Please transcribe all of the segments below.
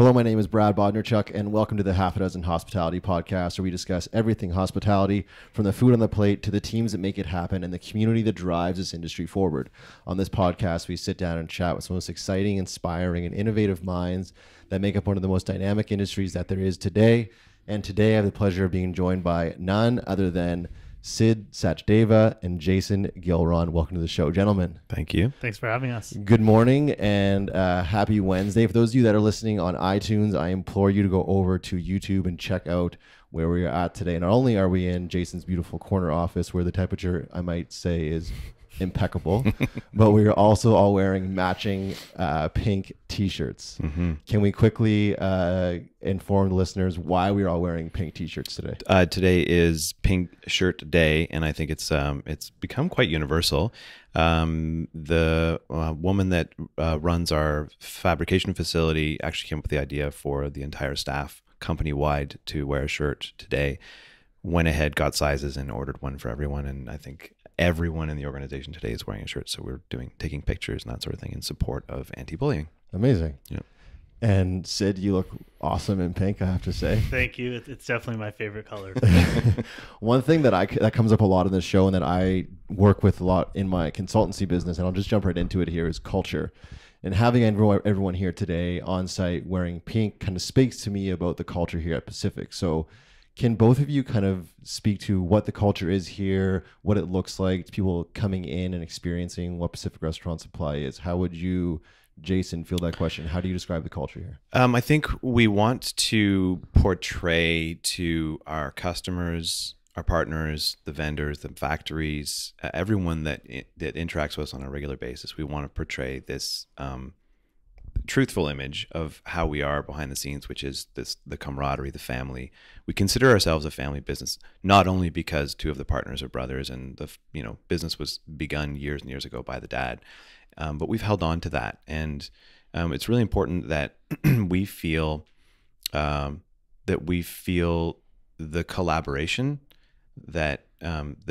Hello, my name is Brad Bodnerchuk, and welcome to the Half a Dozen Hospitality Podcast, where we discuss everything hospitality, from the food on the plate to the teams that make it happen and the community that drives this industry forward. On this podcast, we sit down and chat with some of the most exciting, inspiring, and innovative minds that make up one of the most dynamic industries that there is today. And today I have the pleasure of being joined by none other than Sid Sachdeva and Jason Gilron. Welcome to the show, gentlemen. Thank you. Thanks for having us. Good morning and happy Wednesday. For those of you that are listening on iTunes, I implore you to go over to YouTube and check out where we are at today. Not only are we in Jason's beautiful corner office where the temperature, I might say, is impeccable, but we are also all wearing matching pink t-shirts. Can we quickly inform the listeners why we are all wearing pink t-shirts today? Today is Pink Shirt Day, and I think it's become quite universal. The woman that runs our fabrication facility actually came up with the idea for the entire staff company-wide to wear a shirt today. Went ahead, got sizes, and ordered one for everyone, and I think everyone in the organization today is wearing a shirt. So we're taking pictures and that sort of thing in support of anti-bullying. Amazing. Yeah. And Sid, you look awesome in pink, I have to say. Thank you. It's definitely my favorite color. One thing that comes up a lot in this show and that I work with a lot in my consultancy business, and I'll just jump right into it here, is culture. And having everyone here today on site wearing pink kind of speaks to me about the culture here at Pacific. So can both of you kind of speak to what the culture is here, what it looks like, people coming in and experiencing what Pacific Restaurant Supply is? How would you, Jason, field that question? How do you describe the culture here? I think we want to portray to our customers, our partners, the vendors, the factories, everyone that interacts with us on a regular basis. We want to portray this truthful image of how we are behind the scenes, which is the camaraderie, the family. We consider ourselves a family business, not only because two of the partners are brothers and the business was begun years and years ago by the dad, but we've held on to that. And it's really important that we feel the collaboration that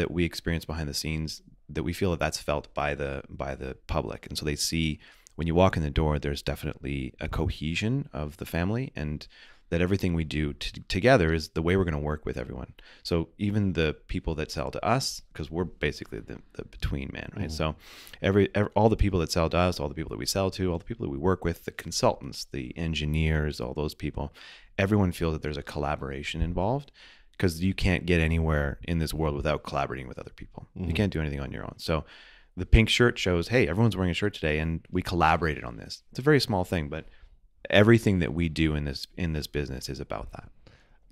we experience behind the scenes, that we feel that that's felt by the public. And so they see, when you walk in the door, there's definitely a cohesion of the family, and that everything we do together is the way we're going to work with everyone. So even the people that sell to us, because we're basically the between man, right? So all the people that sell to us, all the people that we sell to, all the people that we work with, the consultants, the engineers, all those people, everyone feels that there's a collaboration involved, because you can't get anywhere in this world without collaborating with other people. You can't do anything on your own. So the pink shirt shows, hey, everyone's wearing a shirt today, and we collaborated on this. It's a very small thing, but everything that we do in this business is about that.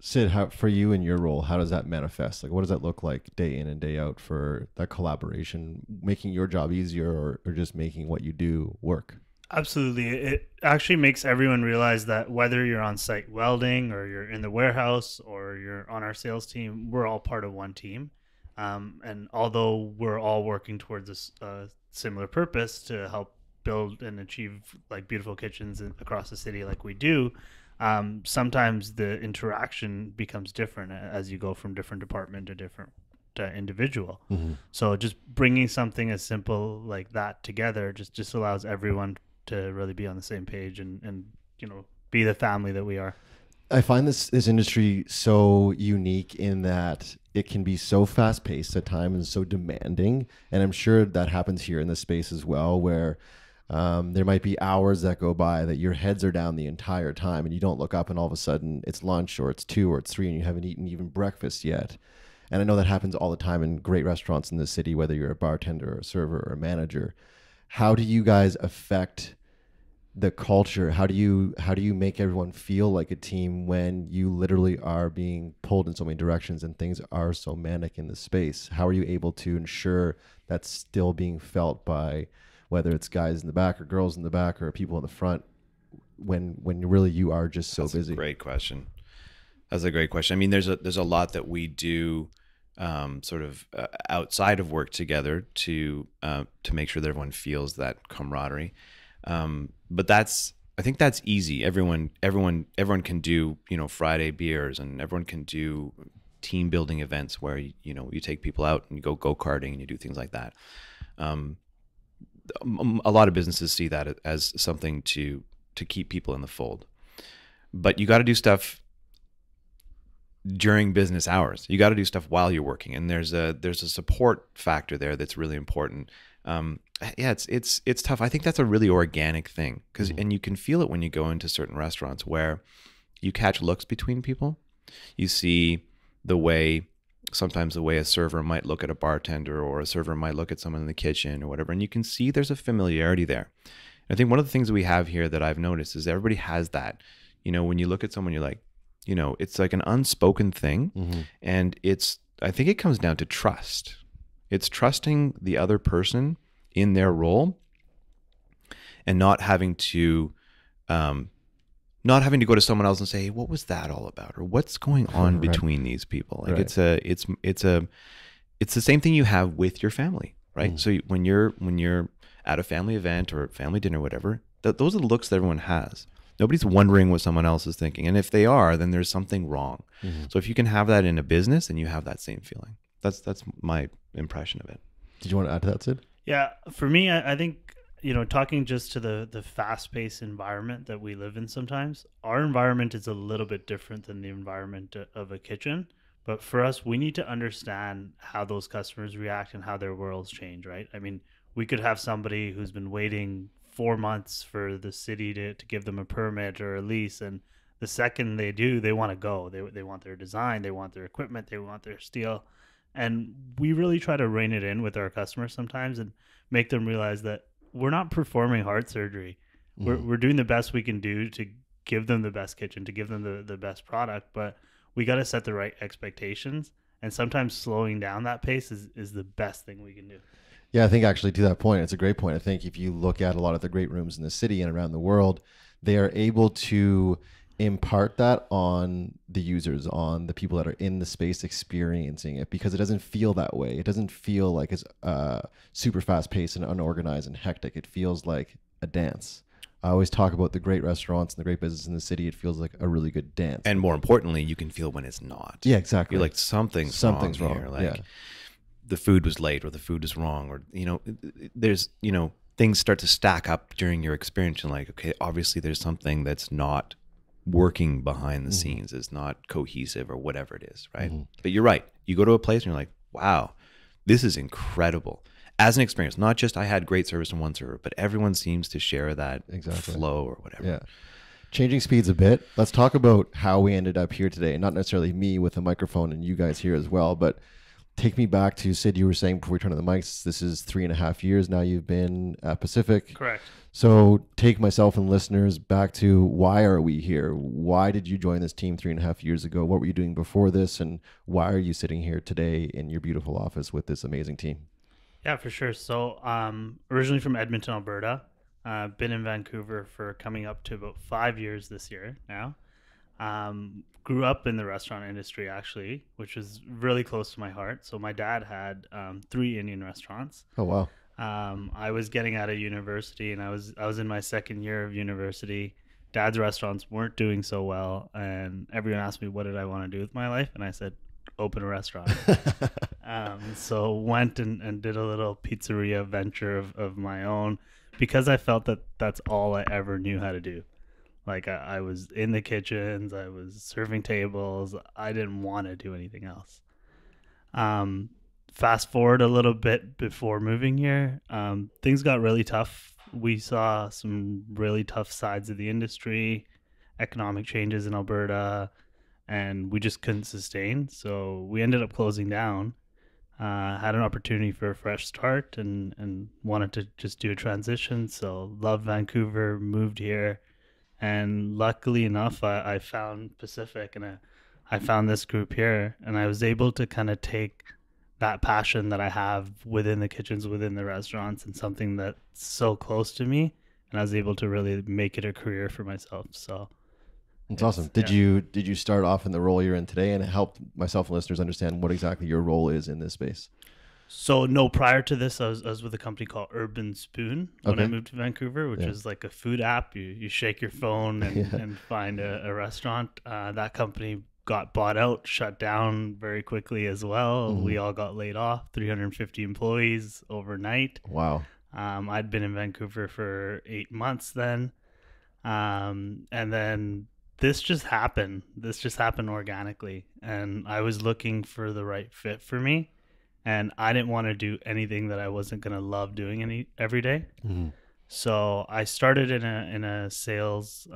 Sid, for you in your role, how does that manifest? Like, what does that look like day in and day out for that collaboration, making your job easier or just making what you do work? Absolutely. It actually makes everyone realize that whether you're on site welding or you're in the warehouse or you're on our sales team, we're all part of one team. And although we're all working towards a similar purpose to help build and achieve like beautiful kitchens across the city like we do, sometimes the interaction becomes different as you go from different department to different individual. So just bringing something as simple like that together just allows everyone to really be on the same page and be the family that we are. I find this industry so unique in that it can be so fast paced at times and so demanding. And I'm sure that happens here in this space as well, where there might be hours that go by that your heads are down the entire time and you don't look up and all of a sudden it's lunch or it's 2 or it's 3 and you haven't eaten even breakfast yet. And I know that happens all the time in great restaurants in the city, whether you're a bartender or a server or a manager. How do you guys affect the culture? How do you make everyone feel like a team when you literally are being pulled in so many directions and things are so manic in the space? How are you able to ensure that's still being felt by whether it's guys in the back or girls in the back or people in the front when really you are just so busy? That's a great question. That's a great question. I mean, there's a lot that we do outside of work together to make sure that everyone feels that camaraderie. But I think that's easy. Everyone can do, Friday beers, and everyone can do team building events where, you take people out and you go karting and you do things like that. A lot of businesses see that as something to keep people in the fold. but you got to do stuff during business hours. You got to do stuff while you're working, and there's a support factor there that's really important. Yeah, it's tough. I think that's a really organic thing because, and you can feel it when you go into certain restaurants where you catch looks between people. You see sometimes the way a server might look at a bartender, or a server might look at someone in the kitchen or whatever, and you can see there's a familiarity there. I think one of the things that we have here that I've noticed is everybody has that. When you look at someone, you're like, it's like an unspoken thing, and I think it comes down to trust. It's trusting the other person in their role, and not having to go to someone else and say, hey, what was that all about? Or what's going on between these people? Like it's the same thing you have with your family, right? So when you're at a family event or family dinner, whatever, those are the looks that everyone has. Nobody's wondering what someone else is thinking. And if they are, then there's something wrong. So if you can have that in a business, then you have that same feeling. That's my impression of it. Did you want to add to that, Sid? Yeah, for me, I think, talking just to the fast-paced environment that we live in sometimes, our environment is a little bit different than the environment of a kitchen. But for us, we need to understand how those customers react and how their worlds change, right? I mean, we could have somebody who's been waiting 4 months for the city to give them a permit or a lease, and the second they do, they want to go. They want their design, they want their equipment, they want their steel. And we really try to rein it in with our customers sometimes and make them realize that we're not performing heart surgery. We're doing the best we can do to give them the best kitchen, to give them the best product, but we got to set the right expectations. And sometimes slowing down that pace is the best thing we can do. Yeah, I think actually to that point, it's a great point. I think if you look at a lot of the great rooms in the city and around the world, they are able to impart that on the users, on the people that are in the space experiencing it, because it doesn't feel that way. It doesn't feel like it's super fast paced and unorganized and hectic. It feels like a dance. I always talk about the great restaurants and the great business in the city. It feels like a really good dance. And more importantly, you can feel when it's not. Yeah, exactly. You're like, something's wrong here. Like the food was late, or the food is wrong, or, there's, things start to stack up during your experience. And like, okay, obviously there's something that's not working behind the scenes, is not cohesive or whatever it is, right? But you're right. You go to a place and you're like, wow, this is incredible. As an experience, not just I had great service in one server, but everyone seems to share that flow or whatever. Yeah. Changing speeds a bit. Let's talk about how we ended up here today. Not necessarily me with a microphone and you guys here as well, but take me back to, Sid, you were saying before we turned on the mics, this is 3.5 years now you've been at Pacific. Correct. So take myself and listeners back to, why are we here? Why did you join this team 3.5 years ago? What were you doing before this? And why are you sitting here today in your beautiful office with this amazing team? Yeah, for sure. So originally from Edmonton, Alberta. Been in Vancouver for coming up to about 5 years this year now. Grew up in the restaurant industry, actually, which is really close to my heart. So my dad had 3 Indian restaurants. Oh, wow. I was getting out of university, and I was in my second year of university. Dad's restaurants weren't doing so well, and everyone asked me what did I want to do with my life, and I said, open a restaurant. So went and did a little pizzeria venture of my own, because I felt that that's all I ever knew how to do. Like I was in the kitchens, I was serving tables. I didn't want to do anything else. Fast forward a little bit before moving here, things got really tough. We saw some really tough sides of the industry, economic changes in Alberta, and we just couldn't sustain. So we ended up closing down. Had an opportunity for a fresh start and wanted to just do a transition. So loved Vancouver, moved here. And luckily enough, I found Pacific, and I found this group here, and I was able to kind of take that passion that I have within the kitchens, within the restaurants, and something that's so close to me, and I was able to really make it a career for myself. So it's awesome. Did you start off in the role you're in today, and it helped myself and listeners understand what exactly your role is in this space? So no, prior to this, I was with a company called Urban Spoon when I moved to Vancouver, which is like a food app. You shake your phone and find a restaurant. That company got bought out, shut down very quickly as well. We all got laid off, 350 employees overnight. Wow. I'd been in Vancouver for 8 months then. And then this just happened. This just happened organically, and I was looking for the right fit for me, and I didn't want to do anything that I wasn't gonna love doing every day. Mhm. So I started in a sales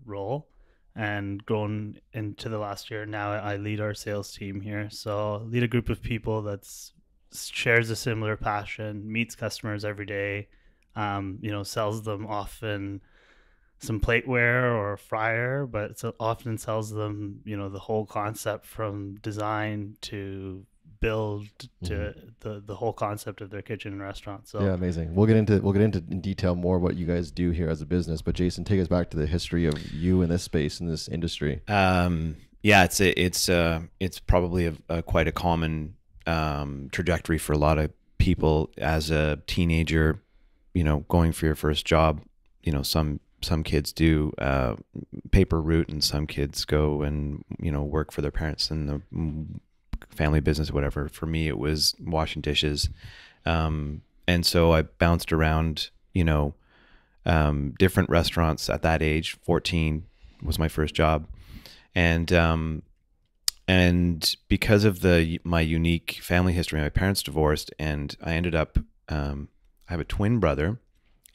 role, and going into the last year now, I lead our sales team here. So I lead a group of people that's shares a similar passion, meets customers every day, sells them often some plateware or a fryer, but so often sells them, the whole concept from design to build to the whole concept of their kitchen and restaurant. So Yeah, amazing. We'll get into in detail more what you guys do here as a business. But Jason, take us back to the history of you in this space, in this industry. Yeah, it's probably a quite a common trajectory for a lot of people as a teenager. Going for your first job. Some kids do paper route, and some kids go and work for their parents in the family business or whatever. For me, it was washing dishes, and so I bounced around different restaurants at that age. 14 was my first job, and because of my unique family history, my parents divorced, and I ended up I have a twin brother,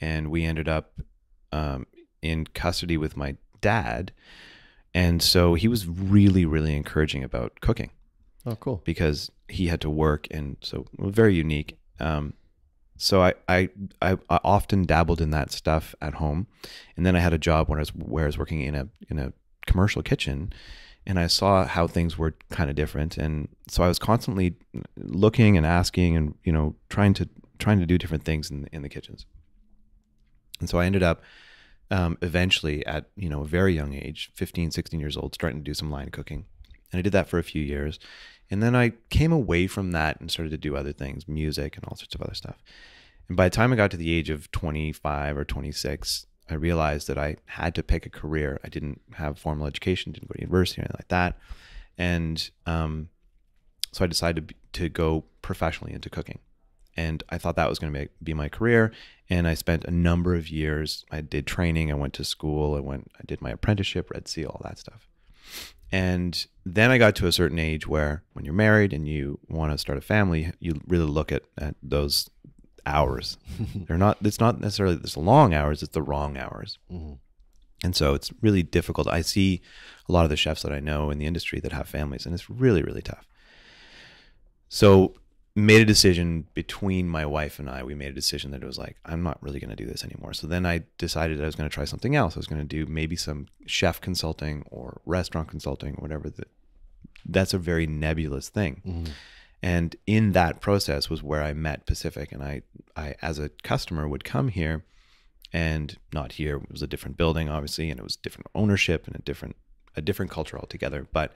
and we ended up in custody with my dad. And so he was really, really encouraging about cooking. Oh, cool. Because he had to work, and so it was very unique. So I often dabbled in that stuff at home. And then I had a job where I was working in a commercial kitchen, and I saw how things were kind of different. And so I was constantly looking and asking and, trying to do different things in the kitchens. And so I ended up eventually at a very young age, 15, 16 years old, starting to do some line cooking. And I did that for a few years. And then I came away from that and started to do other things, music and all sorts of other stuff. And by the time I got to the age of 25 or 26, I realized that I had to pick a career. I didn't have formal education, didn't go to university or anything like that. And so I decided to go professionally into cooking. And I thought that was going to be my career. And I spent a number of years. I did training. I went to school. I did my apprenticeship, Red Seal, all that stuff. And then I got to a certain age where when you're married and you want to start a family, you really look at those hours. It's not necessarily the long hours, it's the wrong hours. Mm-hmm. And so it's really difficult. I see a lot of the chefs that I know in the industry that have families, and it's really, really tough. So made a decision between my wife and I. We made a decision that it was like, I'm not really going to do this anymore. So then I decided I was going to try something else. I was going to do maybe some chef consulting or restaurant consulting or whatever. That's a very nebulous thing. Mm-hmm. And in that process was where I met Pacific. And I as a customer would come here, and not here. It was a different building, obviously, and it was different ownership and a different culture altogether. But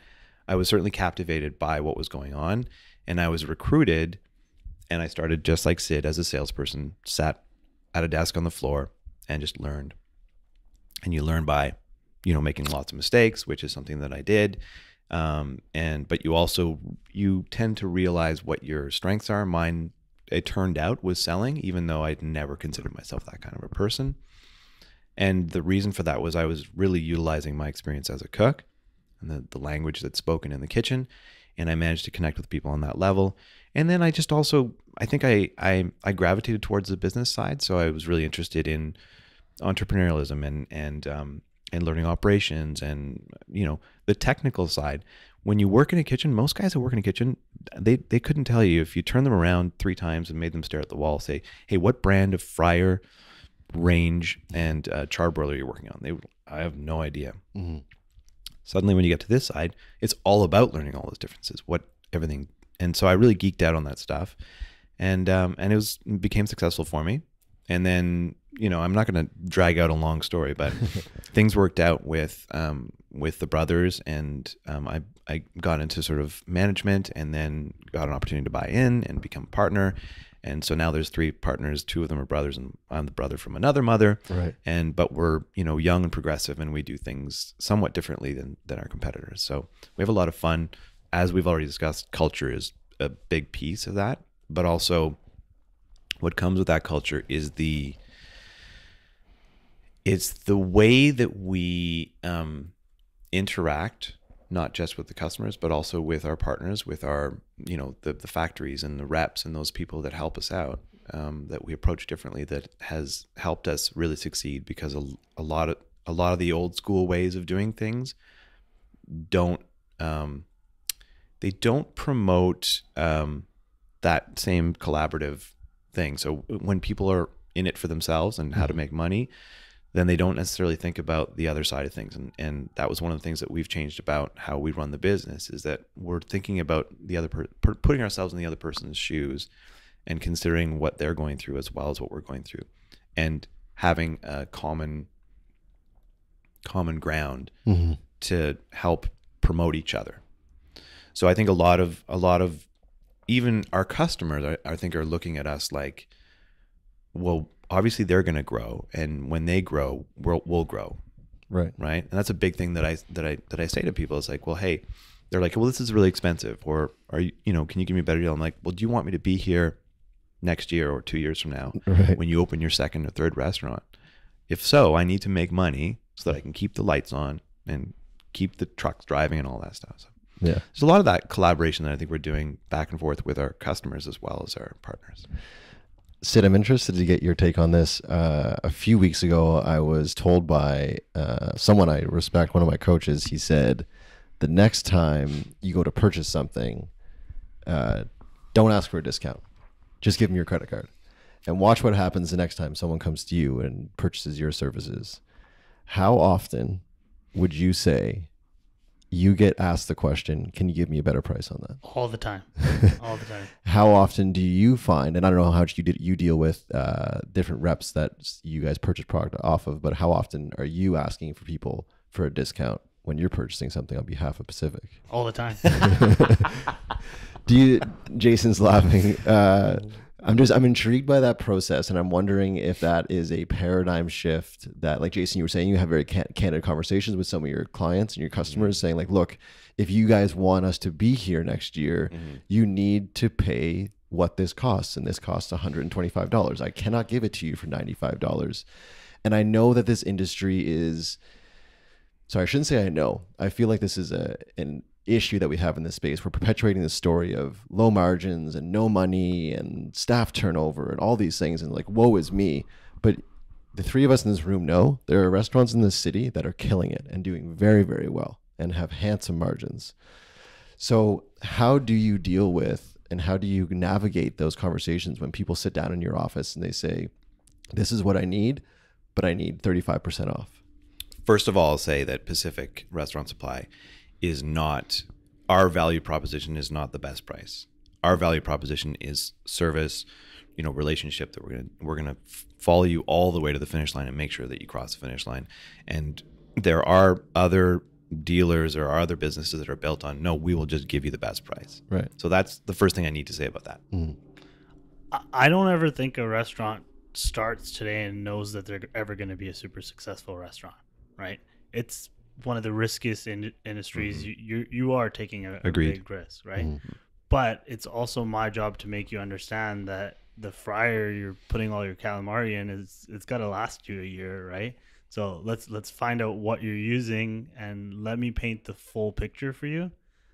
I was certainly captivated by what was going on. And I was recruited, and I started just like Sid as a salesperson, sat at a desk on the floor and just learned. And you learn by, making lots of mistakes, which is something that I did. But you tend to realize what your strengths are. Mine, it turned out, was selling, even though I'd never considered myself that kind of a person. And the reason for that was I was really utilizing my experience as a cook and the language that's spoken in the kitchen. And I managed to connect with people on that level. And then I just also, I think I gravitated towards the business side. So I was really interested in entrepreneurialism and learning operations and, the technical side. When you work in a kitchen, most guys that work in a kitchen, they couldn't tell you, if you turn them around 3 times and made them stare at the wall, say, hey, what brand of fryer, range, and charbroiler you're working on? I have no idea. Mm-hmm. Suddenly, when you get to this side, it's all about learning all those differences, everything. And so I really geeked out on that stuff, and it became successful for me. And then, I'm not going to drag out a long story, but things worked out with the brothers, and I got into sort of management, and then got an opportunity to buy in and become a partner. And so now there's 3 partners, 2 of them are brothers, and I'm the brother from another mother. Right. But we're, young and progressive, and we do things somewhat differently than our competitors. So we have a lot of fun. As we've already discussed, culture is a big piece of that, but also what comes with that culture is it's the way that we interact not just with the customers, but also with our partners, with our, you know, the factories and the reps and those people that help us out, that we approach differently, that has helped us really succeed, because a lot of the old school ways of doing things don't they don't promote that same collaborative thing. So when people are in it for themselves and how to make money, then they don't necessarily think about the other side of things. And that was one of the things that we've changed about how we run the business, is that we're thinking about the other putting ourselves in the other person's shoes and considering what they're going through as well as what we're going through, and having a common ground to help promote each other. So I think a lot of even our customers, I think, are looking at us like, well, obviously they're going to grow, and when they grow, we'll grow. Right. And that's a big thing that I say to people. It's like, well, hey, they're like, well, this is really expensive, or are you, can you give me a better deal? I'm like, well, do you want me to be here next year or 2 years from now when you open your second or third restaurant? If so, I need to make money so that I can keep the lights on and keep the trucks driving and all that stuff. So yeah, there's a lot of that collaboration that I think we're doing back and forth with our customers as well as our partners. Sid, I'm interested to get your take on this. A few weeks ago, I was told by someone I respect, one of my coaches. He said, the next time you go to purchase something, don't ask for a discount. Just give them your credit card, and watch what happens the next time someone comes to you and purchases your services. How often would you say you get asked the question, can you give me a better price on that? All the time. All the time. How often do you find, and I don't know how you deal with different reps that you guys purchase product off of, but how often are you asking for people for a discount when you're purchasing something on behalf of Pacific? All the time. Jason's laughing. I'm intrigued by that process, and I'm wondering if that is a paradigm shift that, like Jason, you were saying, you have very candid conversations with some of your clients and your customers saying like, look, if you guys want us to be here next year, you need to pay what this costs, and this costs $125. I cannot give it to you for $95. And I know that this industry is, sorry, I shouldn't say I know. I feel like this is an issue that we have in this space. We're perpetuating the story of low margins and no money and staff turnover and all these things, and like, woe is me. But the three of us in this room know there are restaurants in this city that are killing it and doing very, very well and have handsome margins. So how do you deal with, and how do you navigate those conversations when people sit down in your office and they say, this is what I need, but I need 35% off? First of all, I'll say that Pacific Restaurant Supply is not, our value proposition is not the best price. Our value proposition is service, relationship, that we're gonna follow you all the way to the finish line and make sure that you cross the finish line. And there are other dealers or other businesses that are built on, no, we will just give you the best price. Right. So that's the first thing I need to say about that. I don't ever think a restaurant starts today and knows that they're ever going to be a super successful restaurant, right? It's one of the riskiest industries. You are taking a big risk, right? But it's also my job to make you understand that the fryer you're putting all your calamari in it's got to last you a year, right? So let's find out what you're using and let me paint the full picture for you.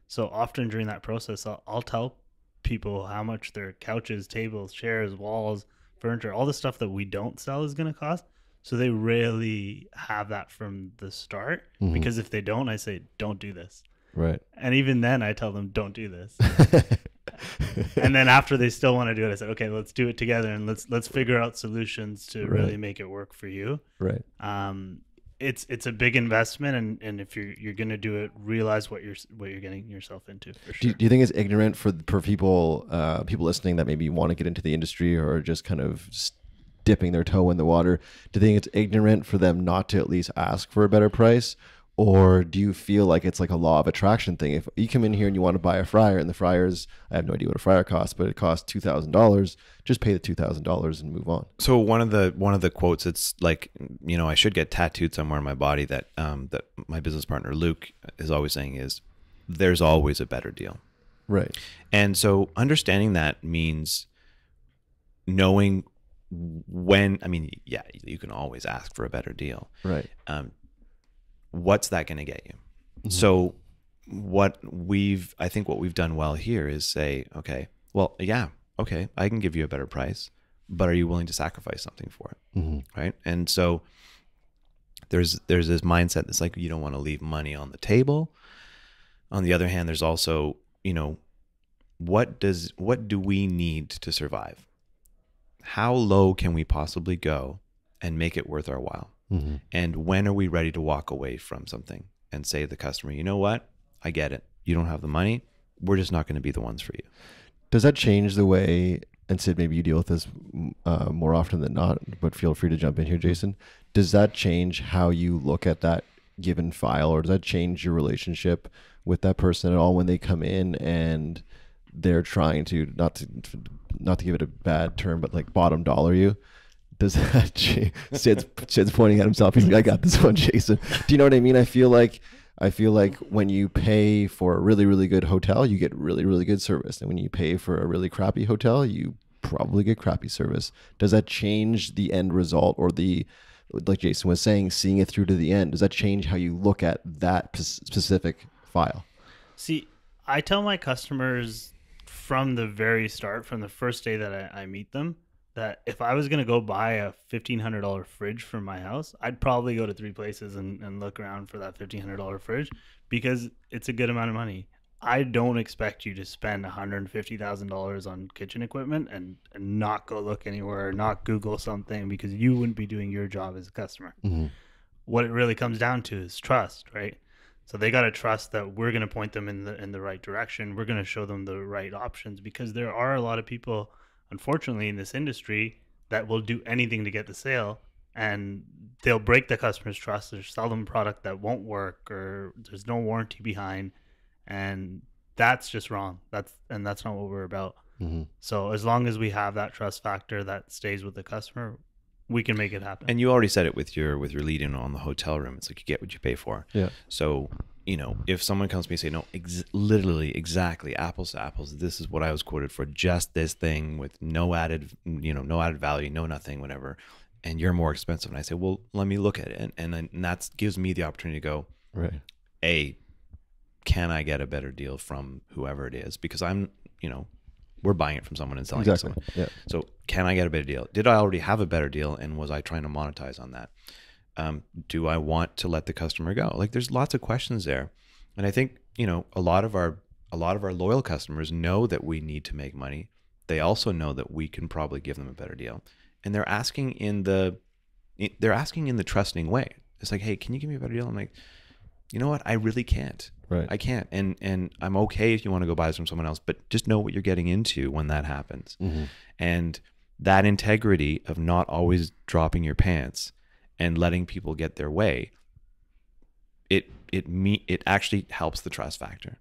So often during that process, I'll tell people how much their couches, tables, chairs, walls, furniture, all the stuff that we don't sell is going to cost. So they rarely have that from the start, because if they don't, I say, don't do this. Right. And even then I tell them, don't do this. And then after they still want to do it, I said, okay, let's do it together and let's figure out solutions to really make it work for you. Right. It's a big investment, and if you're going to do it, realize what you're getting yourself into, for sure. Do you think it's ignorant for people listening that maybe want to get into the industry or just kind of dipping their toe in the water? Do you think it's ignorant for them not to at least ask for a better price? Or do you feel like it's like a law of attraction thing? If you come in here and you want to buy a fryer, and the fryer's, I have no idea what a fryer costs, but it costs $2,000, just pay the $2,000 and move on. So one of the quotes, it's like, I should get tattooed somewhere in my body that that my business partner Luke is always saying is, there's always a better deal. Right. And so understanding that means knowing when, you can always ask for a better deal. Right. What's that going to get you? So I think what we've done well here is say, okay, well, yeah, okay, I can give you a better price, but are you willing to sacrifice something for it? Right. And so there's this mindset that's like, you don't want to leave money on the table. On the other hand, there's also, what do we need to survive? How low can we possibly go and make it worth our while? And when are we ready to walk away from something and say to the customer, you know what? I get it. You don't have the money. We're just not going to be the ones for you. Does that change the way, and Sid, maybe you deal with this more often than not, but feel free to jump in here, Jason. Does that change how you look at that given file, or does that change your relationship with that person at all when they come in and they're trying to, not to give it a bad term, but like bottom dollar you? Does that change? Sid's pointing at himself. He's like, I got this one, Jason. Do you know what I mean? I feel like when you pay for a really, really good hotel, you get really, really good service. And when you pay for a really crappy hotel, you probably get crappy service. Does that change the end result, or like Jason was saying, seeing it through to the end? Does that change how you look at that specific file? See, I tell my customers from the very start, from the first day that I meet them, that if I was going to go buy a $1,500 fridge for my house, I'd probably go to 3 places and look around for that $1,500 fridge, because it's a good amount of money. I don't expect you to spend $150,000 on kitchen equipment and not go look anywhere, or not Google something, because you wouldn't be doing your job as a customer. What it really comes down to is trust, right? So they got to trust that we're going to point them in the right direction. We're going to show them the right options, because there are a lot of people, unfortunately, in this industry that will do anything to get the sale, and they'll break the customer's trust, or sell them a product that won't work, or there's no warranty behind, and that's just wrong. That's not what we're about. So as long as we have that trust factor that stays with the customer, we can make it happen. And you already said it with your lead in on the hotel room. It's like, you get what you pay for. Yeah. So, if someone comes to me and say, no, literally exactly apples to apples, this is what I was quoted for, just this thing with no added value, no nothing, whatever, and you're more expensive. And I say, well, let me look at it. And that gives me the opportunity to go, right, can I get a better deal from whoever it is? Because we're buying it from someone and selling it to someone. Yeah. So can I get a better deal? Did I already have a better deal, and was I trying to monetize on that? Do I want to let the customer go? Like, there's lots of questions there. And I think, a lot of our loyal customers know that we need to make money. They also know that we can probably give them a better deal. And they're asking in the trusting way. It's like, hey, can you give me a better deal? I'm like, you know what? I really can't. Right. I can't. And I'm okay if you want to go buy this from someone else, but just know what you're getting into when that happens. And that integrity of not always dropping your pants and letting people get their way, it actually helps the trust factor.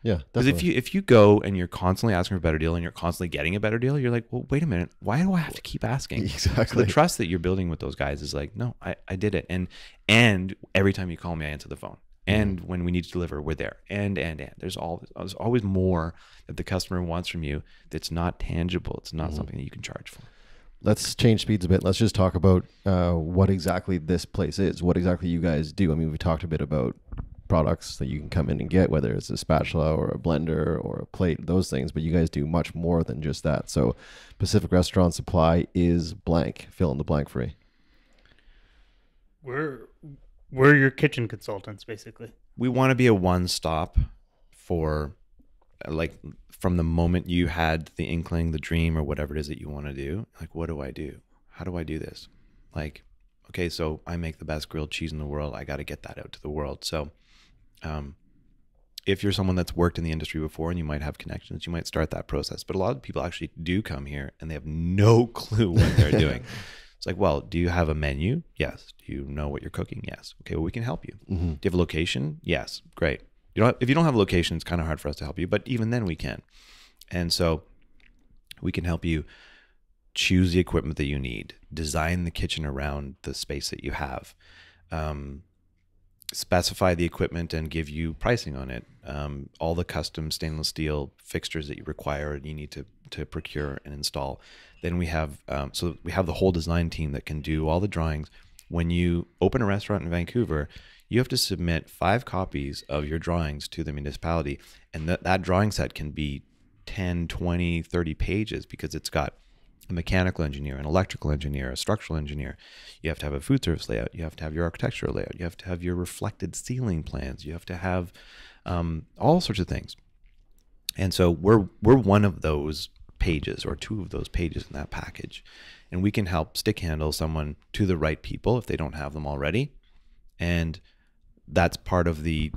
Yeah. Because if you go and you're constantly asking for a better deal, and you're constantly getting a better deal, you're like, well, wait a minute, why do I have to keep asking? Exactly. So the trust that you're building with those guys is like, no, I did it. And every time you call me, I answer the phone. And when we need to deliver, we're there. And there's always more that the customer wants from you that's not tangible. It's not something that you can charge for. Let's change speeds a bit. Let's just talk about what exactly this place is, what exactly you guys do. I mean, we talked a bit about products that you can come in and get, whether it's a spatula or a blender or a plate, those things, but you guys do much more than just that. So Pacific Restaurant Supply is blank. Fill in the blank for me. We're your kitchen consultants, basically. We want to be a one-stop for, like, from the moment you had the inkling, the dream, or whatever it is that you want to do. Like, what do I do? How do I do this? Like, okay, so I make the best grilled cheese in the world. I got to get that out to the world. So if you're someone that's worked in the industry before and you might have connections, you might start that process. But a lot of people actually do come here and they have no clue what they're doing. It's like, well, do you have a menu? Yes. Do you know what you're cooking? Yes. Okay, well, we can help you. Do you have a location? Yes. Great. If you don't have a location, it's kind of hard for us to help you, but even then we can. And so we can help you choose the equipment that you need, design the kitchen around the space that you have, specify the equipment and give you pricing on it, all the custom stainless steel fixtures that you require and you need to procure and install. Then we have we have the whole design team that can do all the drawings. When you open a restaurant in Vancouver, you have to submit 5 copies of your drawings to the municipality, and that drawing set can be 10, 20, 30 pages because it's got a mechanical engineer, an electrical engineer, a structural engineer. You have to have a food service layout. You have to have your architectural layout. You have to have your reflected ceiling plans. You have to have all sorts of things. And so we're one of those pages, or 2 of those pages in that package. And we can help stick handle someone to the right people if they don't have them already. And that's part of the,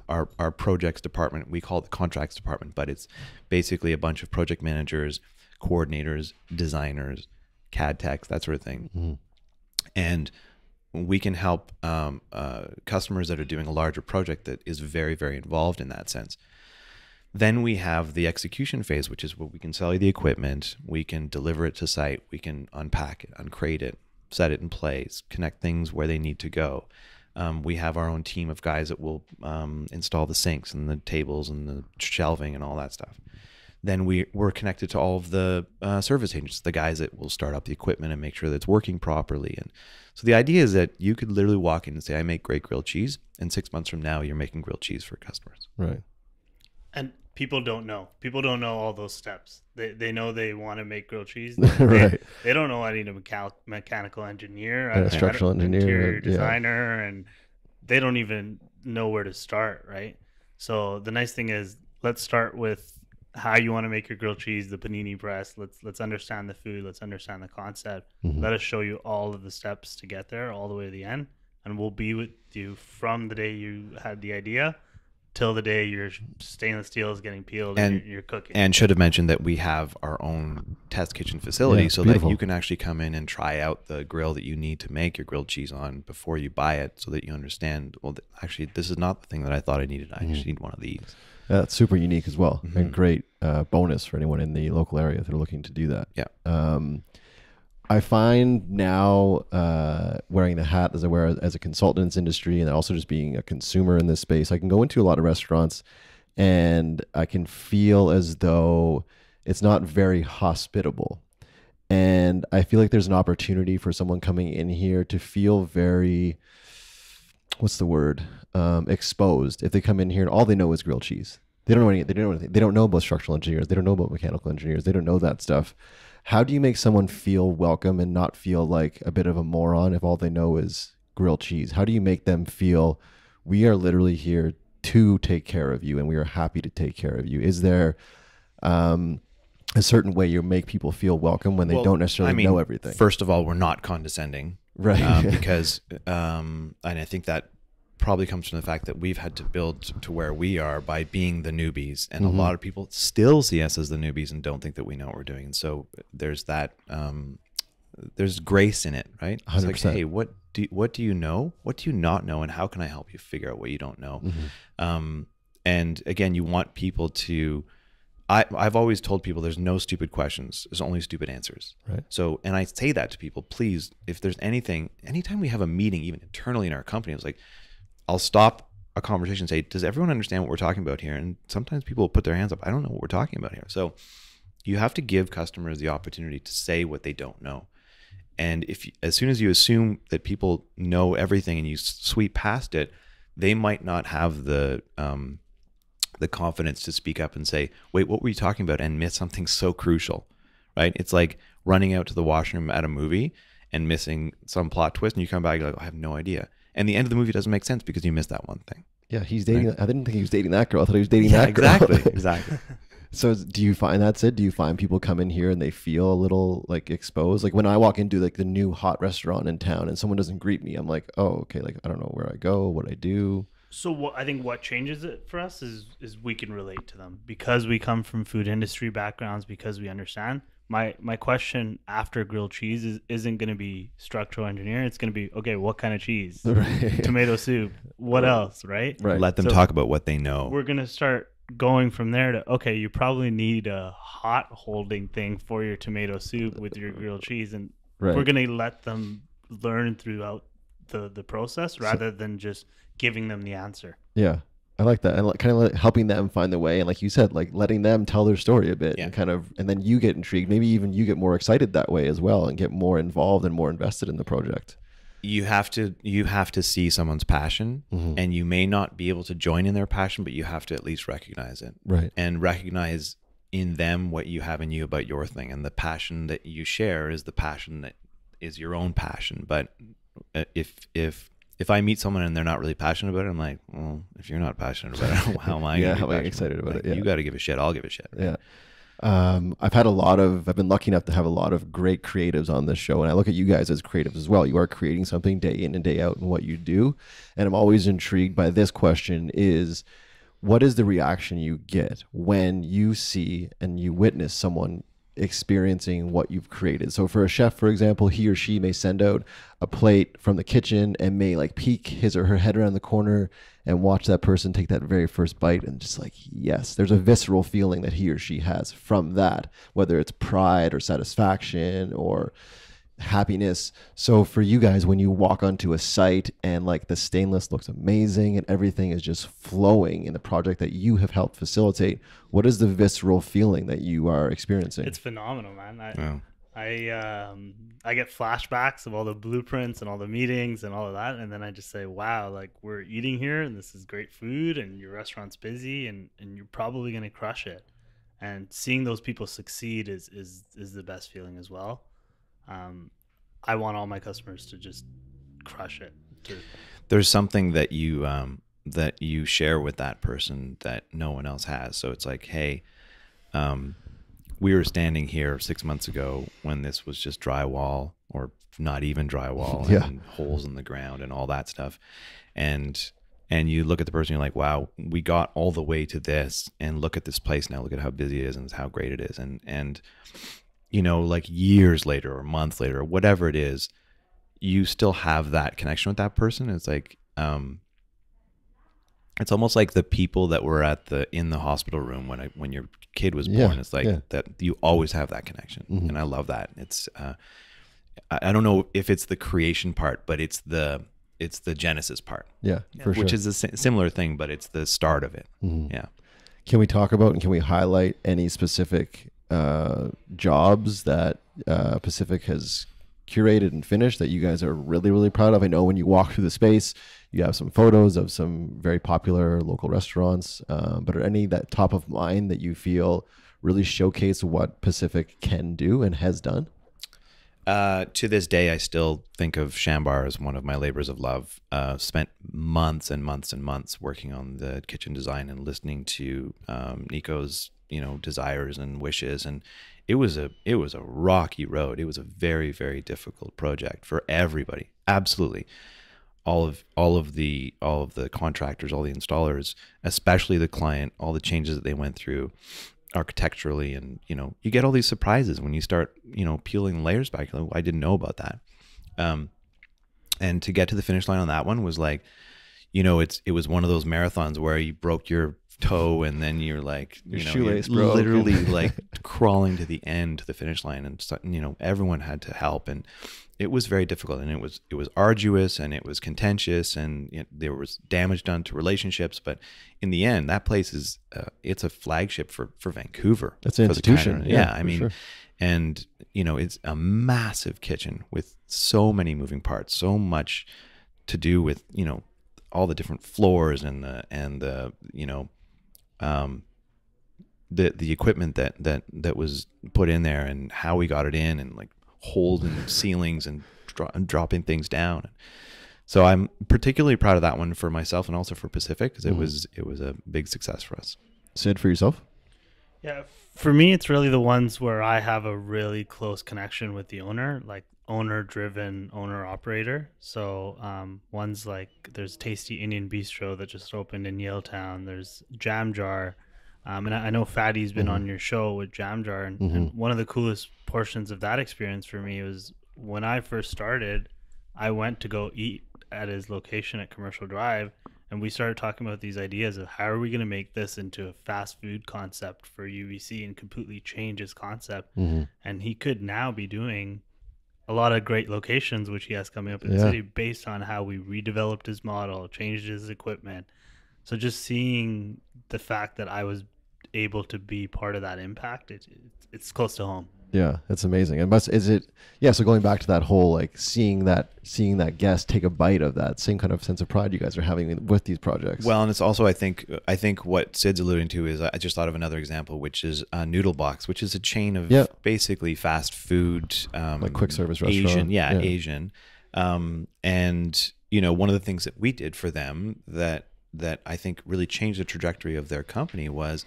our projects department. We call it the contracts department, but it's basically a bunch of project managers, coordinators, designers, CAD techs, that sort of thing. Mm-hmm. And we can help customers that are doing a larger project that is very, very involved in that sense. Then we have the execution phase, which is where we can sell you the equipment, we can deliver it to site, we can unpack it, uncrate it, set it in place, connect things where they need to go. We have our own team of guys that will install the sinks and the tables and the shelving and all that stuff. Then we're connected to all of the service agents, the guys that will start up the equipment and make sure that it's working properly. And so the idea is that you could literally walk in and say, I make great grilled cheese, and 6 months from now, you're making grilled cheese for customers. Right. And people don't know. People don't know all those steps. They know they want to make grilled cheese. Right. They don't know I need a mechanical engineer, a structural engineer, interior designer, and they don't even know where to start, right? So the nice thing is, let's start with how you want to make your grilled cheese, the panini press. Let's understand the food. Let's understand the concept. Mm-hmm. Let us show you all of the steps to get there, all the way to the end. And we'll be with you from the day you had the idea till the day your stainless steel is getting peeled and you're cooking. And should have mentioned that we have our own test kitchen facility, so beautiful. That you can actually come in and try out the grill that you need to make your grilled cheese on before you buy it, so that you understand, well, actually, this is not the thing that I thought I needed. I actually need one of these. That's super unique as well, mm-hmm. and great bonus for anyone in the local area that are looking to do that. Yeah. I find now wearing the hat as I wear as a consultant in this industry, and also just being a consumer in this space, I can go into a lot of restaurants and I can feel as though it's not very hospitable. And I feel like there's an opportunity for someone coming in here to feel very, what's the word, exposed. If they come in here and all they know is grilled cheese. They don't know anything. They don't know about structural engineers. They don't know about mechanical engineers. They don't know that stuff. How do you make someone feel welcome and not feel like a bit of a moron if all they know is grilled cheese? How do you make them feel, we are literally here to take care of you and we are happy to take care of you? Is there a certain way you make people feel welcome when they don't necessarily know everything? First of all, we're not condescending. Right. Because, and I think that probably comes from the fact that we've had to build to where we are by being the newbies, and mm-hmm. a lot of people still see us as the newbies and don't think that we know what we're doing. And so there's that, there's grace in it, right? 100%. It's like, hey, what do you know? What do you not know? And how can I help you figure out what you don't know? Mm-hmm. And again, you want people to, I've always told people there's no stupid questions. There's only stupid answers. Right. So, and I say that to people, please, if there's anything, anytime we have a meeting, even internally in our company, I was like, I'll stop a conversation and say, does everyone understand what we're talking about here? And sometimes people will put their hands up. I don't know what we're talking about here. So you have to give customers the opportunity to say what they don't know. And as soon as you assume that people know everything and you sweep past it, they might not have the confidence to speak up and say, wait, what were you talking about? And miss something so crucial, right? It's like running out to the washroom at a movie and missing some plot twist, and you come back and you're like, I have no idea. And the end of the movie doesn't make sense because you missed that one thing. Yeah, he's dating. Right? I didn't think he was dating that girl. I thought he was dating that girl. Exactly. So do you find that, Sid? Do you find people come in here and they feel a little like exposed? Like when I walk into like the new hot restaurant in town and someone doesn't greet me, I'm like, oh, okay, like I don't know where I go, what I do. So I think what changes it for us is we can relate to them because we come from food industry backgrounds, because we understand. My question after grilled cheese isn't going to be structural engineer. It's going to be, okay, what kind of cheese? Right. Tomato soup. What else, right? Let them talk about what they know. We're going to start going from there to, okay, you probably need a hot holding thing for your tomato soup with your grilled cheese. And we're going to let them learn throughout the process rather than just giving them the answer. Yeah. I like that. And kind of like helping them find the way. And like you said, like letting them tell their story a bit and and then you get intrigued. Maybe even you get more excited that way as well and get more involved and more invested in the project. you have to see someone's passion, and you may not be able to join in their passion, but you have to at least recognize it, Right. and recognize in them what you have in you about your thing, and the passion that you share is the passion that is your own passion. But if I meet someone and they're not really passionate about it, I'm like, well, if you're not passionate about it, how am I Yeah, gonna how be am I passionate excited about it? Yeah. You got to give a shit. I'll give a shit. Yeah. I've been lucky enough to have a lot of great creatives on this show. And I look at you guys as creatives as well. You are creating something day in and day out in what you do. And I'm always intrigued by this question is, what is the reaction you get when you see and you witness someone experiencing what you've created? So for a chef, for example, he or she may send out a plate from the kitchen and may like peek his or her head around the corner and watch that person take that very first bite and just like, yes, there's a visceral feeling that he or she has from that, whether it's pride or satisfaction or happiness. So for you guys, when you walk onto a site and like the stainless looks amazing and everything is just flowing in the project that you have helped facilitate, what is the visceral feeling that you are experiencing? It's phenomenal, man. Wow. I get flashbacks of all the blueprints and all the meetings and all of that, and then I just say, wow, like we're eating here and this is great food and your restaurant's busy and you're probably gonna crush it. And seeing those people succeed is the best feeling as well. I want all my customers to just crush it. There's something that you share with that person that no one else has. So it's like, hey, we were standing here 6 months ago when this was just drywall or not even drywall Yeah. and holes in the ground and all that stuff. And you look at the person, you're like, wow, we got all the way to this, and look at this place now. Look at how busy it is and how great it is. And you know, like years later or months later or whatever it is, you still have that connection with that person. It's like, it's almost like the people that were in the hospital room when your kid was born. Yeah, It's like yeah. that you always have that connection. Mhm. And I love that. It's, I don't know if it's the creation part, but it's the genesis part, Yeah, for sure. which is a similar thing, but it's the start of it. Mhm. Yeah. Can we talk about and can we highlight any specific jobs that Pacific has curated and finished that you guys are really, really proud of? I know when you walk through the space, you have some photos of some very popular local restaurants, but are any that top of mind that you feel really showcase what Pacific can do and has done? To this day, I still think of Shambar as one of my labors of love. Spent months and months and months working on the kitchen design and listening to Nico's, desires and wishes, and it was a rocky road. It was a very, very difficult project for everybody. Absolutely, all of the contractors, all the installers, especially the client, all the changes that they went through architecturally, and you get all these surprises when you start peeling layers back. You're like, I didn't know about that. And to get to the finish line on that one was like, it was one of those marathons where you broke your toe and then you're like, Your you're shoelace broke. literally like crawling to the end, to the finish line, and everyone had to help, and it was very difficult, and it was arduous, and it was contentious, and there was damage done to relationships. But in the end, that place is it's a flagship for Vancouver. That's an for the institution. Canada. Yeah, I for mean, sure. and it's a massive kitchen with so many moving parts, so much to do with all the different floors and the the equipment that was put in there, and how we got it in, and like holes in ceilings and dropping things down. So I'm particularly proud of that one for myself and also for Pacific, because it was a big success for us. Sid, for yourself? Yeah, for me, it's really the ones where I have a really close connection with the owner, like owner-driven, owner-operator. So ones like there's Tasty Indian Bistro that just opened in Yaletown. There's Jam Jar. And I know Fatty's been on your show with Jam Jar. And one of the coolest portions of that experience for me was when I first started, I went to go eat at his location at Commercial Drive. And we started talking about these ideas of how are we going to make this into a fast food concept for UBC and completely change his concept. And he could now be doing a lot of great locations, which he has coming up in the city, based on how we redeveloped his model, changed his equipment. So just seeing the fact that I was able to be part of that impact, it's close to home. Yeah, that's amazing. And must is it yeah, so going back to that whole like seeing that guest take a bite of that same kind of sense of pride you guys are having with these projects. Well, and it's also I think what Sid's alluding to is I just thought of another example, which is Noodle Box, which is a chain of basically fast food, like quick service restaurant. Asian, Asian. And one of the things that we did for them that I think really changed the trajectory of their company was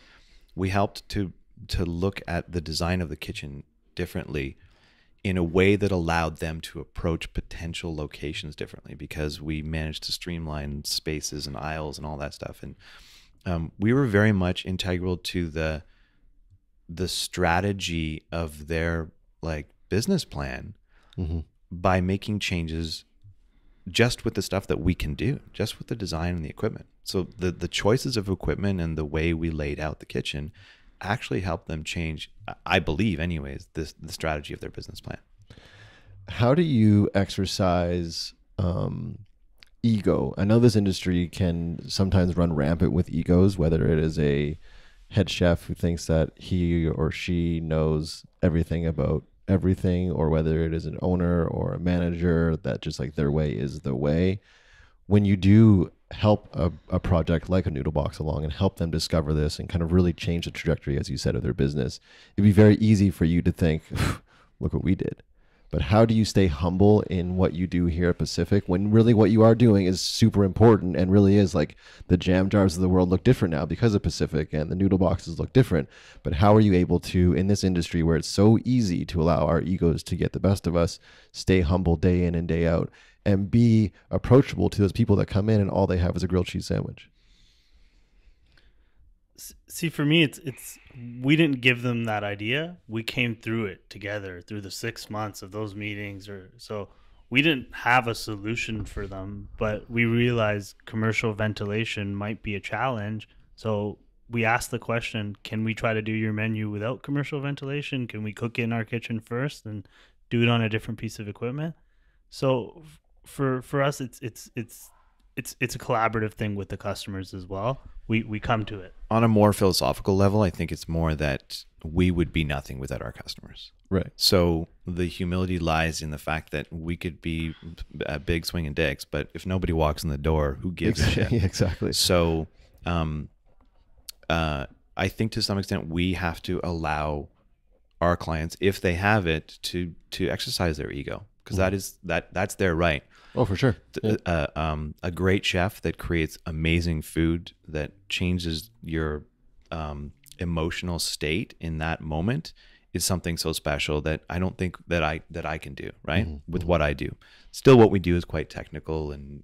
we helped to look at the design of the kitchen differently in a way that allowed them to approach potential locations differently, because we managed to streamline spaces and aisles and all that stuff. And we were very much integral to the strategy of their like business plan by making changes just with the stuff that we can do, just with the design and the equipment. So the choices of equipment and the way we laid out the kitchen actually helped them change, I believe anyways, the strategy of their business plan. How do you exercise ego? I know this industry can sometimes run rampant with egos, whether it is a head chef who thinks that he or she knows everything about everything, or whether it is an owner or a manager that just like their way is the way. When you do help a project like a Noodle Box along and help them discover this and kind of really change the trajectory, as you said, of their business, it'd be very easy for you to think, look what we did. But how do you stay humble in what you do here at Pacific when really what you are doing is super important and really is like the jam jars of the world look different now because of Pacific and the Noodle Boxes look different. But how are you able to, in this industry where it's so easy to allow our egos to get the best of us, stay humble day in and day out and be approachable to those people that come in and all they have is a grilled cheese sandwich? See, for me, it's we didn't give them that idea. We came through it together through the 6 months of those meetings, so we didn't have a solution for them, but we realized commercial ventilation might be a challenge. So we asked the question, can we try to do your menu without commercial ventilation? Can we cook in our kitchen first and do it on a different piece of equipment? So for us, it's a collaborative thing with the customers as well. We come to it on a more philosophical level. I think it's more that we would be nothing without our customers. Right. So the humility lies in the fact that we could be big swinging dicks, but if nobody walks in the door, who gives a shit? Yeah, exactly. So I think to some extent we have to allow our clients, if they have it, to exercise their ego, because that's their right. Oh, for sure. Yeah. A great chef that creates amazing food that changes your emotional state in that moment is something so special that I don't think that I can do, right? With what I do. Still, what we do is quite technical, and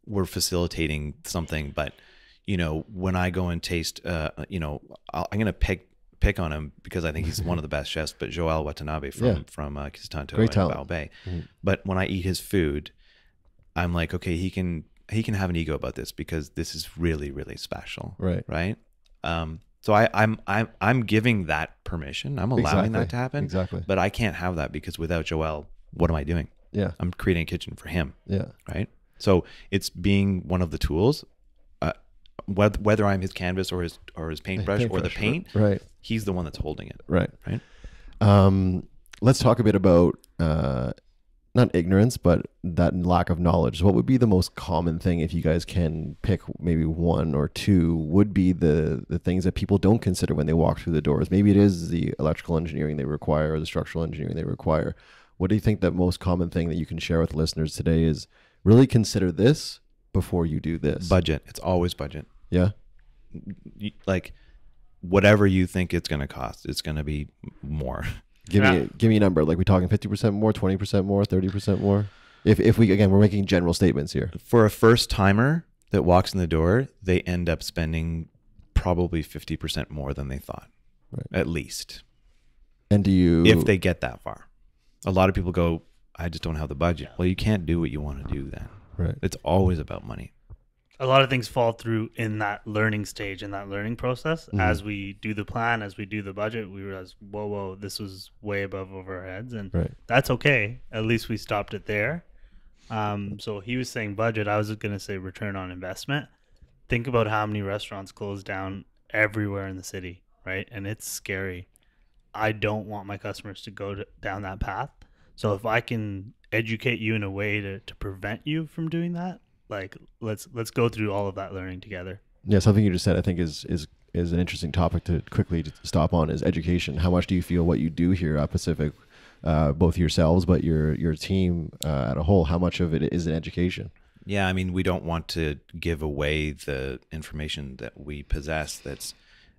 we're facilitating something. But when I go and taste, I'm gonna pick on him because I think he's one of the best chefs, but Joel Watanabe from Kistanto and Bao Bay. But when I eat his food, I'm like, okay, he can have an ego about this because this is really, really special. Right. So I'm giving that permission. I'm allowing that to happen. Exactly. But I can't have that because without Joel, what am I doing? Yeah. I'm creating a kitchen for him. Yeah. Right. So it's being one of the tools. Whether I'm his canvas or his paintbrush or the paint, right? He's the one that's holding it, right? Right. Let's talk a bit about not ignorance, but that lack of knowledge. What would be the most common thing, if you guys can pick maybe one or two, would be the things that people don't consider when they walk through the doors? Maybe it is the electrical engineering they require or the structural engineering they require. What do you think that most common thing that you can share with listeners today is? Really consider this before you do this. Budget. It's always budget. Yeah. Like whatever you think it's going to cost, it's going to be more. Give me a number. Like, we talking 50% more, 20% more, 30% more? If we, again, we're making general statements here. For a first timer that walks in the door, they end up spending probably 50% more than they thought. Right. At least. And if they get that far. A lot of people go, I just don't have the budget. Well, you can't do what you want to do then. Right. It's always about money. A lot of things fall through in that learning stage, in that learning process. As we do the plan, as we do the budget, we realize, whoa, this was way above over our heads. And that's okay. At least we stopped it there. So he was saying budget. I was going to say return on investment. Think about how many restaurants closed down everywhere in the city. right? And it's scary. I don't want my customers to go down that path. So if I can educate you in a way to prevent you from doing that, like let's go through all of that learning together. Yeah, something you just said I think is an interesting topic to quickly stop on is education. How much do you feel what you do here at Pacific, both yourselves but your team at a whole, how much of it is an education? Yeah, I mean, we don't want to give away the information that we possess. That's,